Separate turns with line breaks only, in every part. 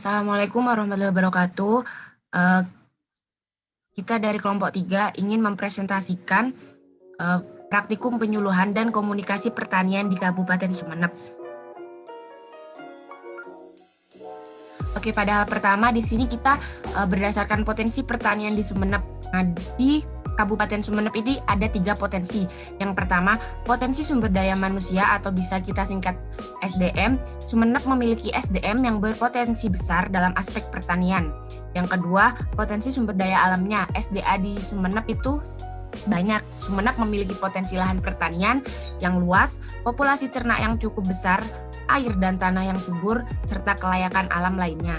Assalamualaikum warahmatullahi wabarakatuh. Eh, Kita dari kelompok 3 ingin mempresentasikan praktikum penyuluhan dan komunikasi pertanian di Kabupaten Sumeneb. Oke, pada hal pertama di sini kita berdasarkan potensi pertanian di Sumeneb. Nah, di Kabupaten Sumeneb ini ada 3 potensi. Yang pertama, potensi sumber daya manusia atau bisa kita singkat SDM. Sumeneb memiliki SDM yang berpotensi besar dalam aspek pertanian. Yang kedua, potensi sumber daya alamnya. SDA di Sumeneb itu banyak. Sumeneb memiliki potensi lahan pertanian yang luas, populasi ternak yang cukup besar, air dan tanah yang subur, serta kelayakan alam lainnya.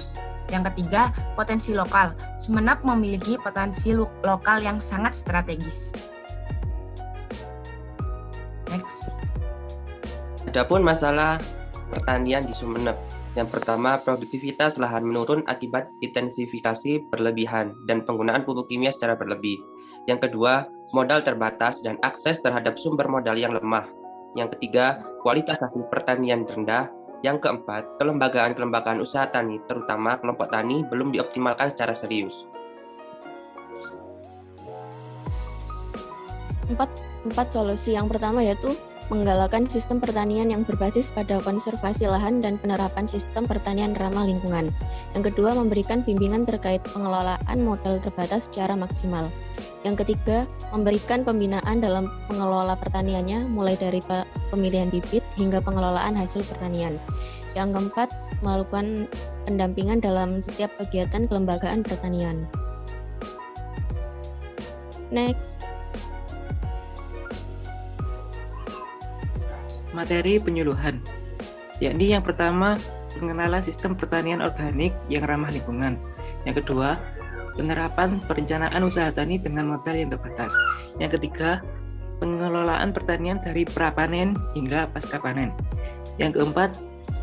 Yang ketiga, potensi lokal. Sumeneb memiliki potensi lokal yang sangat strategis. Next.
Adapun masalah pertanian di Sumeneb. Yang pertama, produktivitas lahan menurun akibat intensifikasi berlebihan dan penggunaan pupuk kimia secara berlebih. Yang kedua, modal terbatas dan akses terhadap sumber modal yang lemah. Yang ketiga, kualitas hasil pertanian rendah. Yang keempat, kelembagaan usaha tani, terutama kelompok tani, belum dioptimalkan secara serius.
Empat solusi. Yang pertama yaitu menggalakkan sistem pertanian yang berbasis pada konservasi lahan dan penerapan sistem pertanian ramah lingkungan. Yang kedua, memberikan bimbingan terkait pengelolaan modal terbatas secara maksimal. Yang ketiga, memberikan pembinaan dalam mengelola pertaniannya, mulai dari pemilihan bibit hingga pengelolaan hasil pertanian. Yang keempat, melakukan pendampingan dalam setiap kegiatan kelembagaan pertanian. Next.
Materi penyuluhan, yakni yang pertama, pengenalan sistem pertanian organik yang ramah lingkungan. Yang kedua, penerapan perencanaan usaha tani dengan modal yang terbatas. Yang ketiga, pengelolaan pertanian dari prapanen hingga pasca panen. Yang keempat,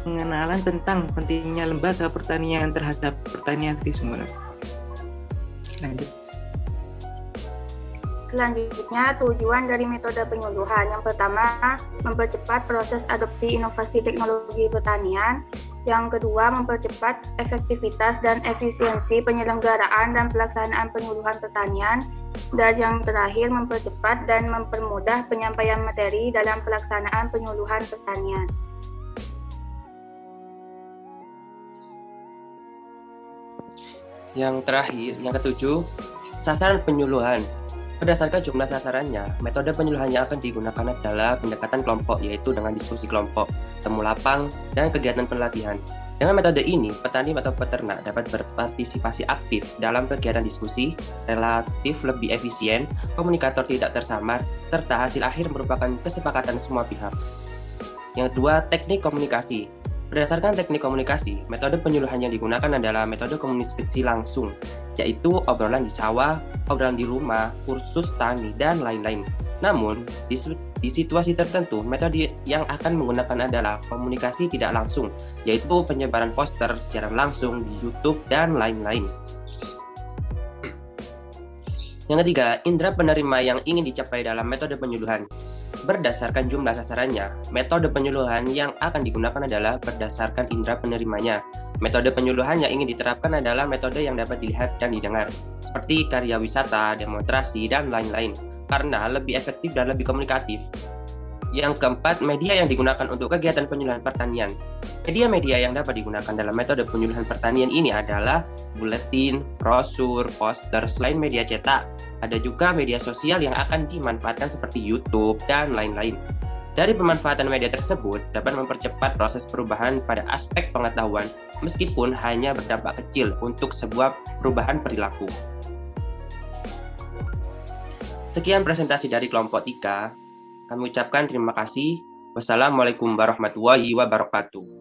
pengenalan tentang pentingnya lembaga pertanian terhadap pertanian di Sumeneb. Lanjut.
Selanjutnya, tujuan dari metode penyuluhan. Yang pertama, mempercepat proses adopsi inovasi teknologi pertanian. Yang kedua, mempercepat efektivitas dan efisiensi penyelenggaraan dan pelaksanaan penyuluhan pertanian. Dan yang terakhir, mempercepat dan mempermudah penyampaian materi dalam pelaksanaan penyuluhan pertanian.
Yang terakhir, yang ketujuh, sasaran penyuluhan. Berdasarkan jumlah sasarannya, metode penyuluhannya akan digunakan adalah pendekatan kelompok, yaitu dengan diskusi kelompok, temu lapang, dan kegiatan pelatihan. Dengan metode ini, petani atau peternak dapat berpartisipasi aktif dalam kegiatan diskusi, relatif lebih efisien, komunikator tidak tersamar, serta hasil akhir merupakan kesepakatan semua pihak. Yang kedua, teknik komunikasi. Berdasarkan teknik komunikasi, metode penyuluhan yang digunakan adalah metode komunikasi langsung, yaitu obrolan di sawah, obrolan di rumah, kursus tani, dan lain-lain. Namun, di situasi tertentu, metode yang akan menggunakan adalah komunikasi tidak langsung, yaitu penyebaran poster secara langsung di YouTube, dan lain-lain. Yang ketiga, indera penerima yang ingin dicapai dalam metode penyuluhan. Berdasarkan jumlah sasarannya, metode penyuluhan yang akan digunakan adalah berdasarkan indera penerimanya. Metode penyuluhan yang ingin diterapkan adalah metode yang dapat dilihat dan didengar, seperti karya wisata, demonstrasi, dan lain-lain, karena lebih efektif dan lebih komunikatif. Yang keempat, media yang digunakan untuk kegiatan penyuluhan pertanian. Media-media yang dapat digunakan dalam metode penyuluhan pertanian ini adalah buletin, brosur, poster. Selain media cetak, ada juga media sosial yang akan dimanfaatkan seperti YouTube dan lain-lain. Dari pemanfaatan media tersebut dapat mempercepat proses perubahan pada aspek pengetahuan, meskipun hanya berdampak kecil untuk sebuah perubahan perilaku. Sekian presentasi dari kelompok 3. Kami ucapkan terima kasih. Wassalamualaikum warahmatullahi wabarakatuh.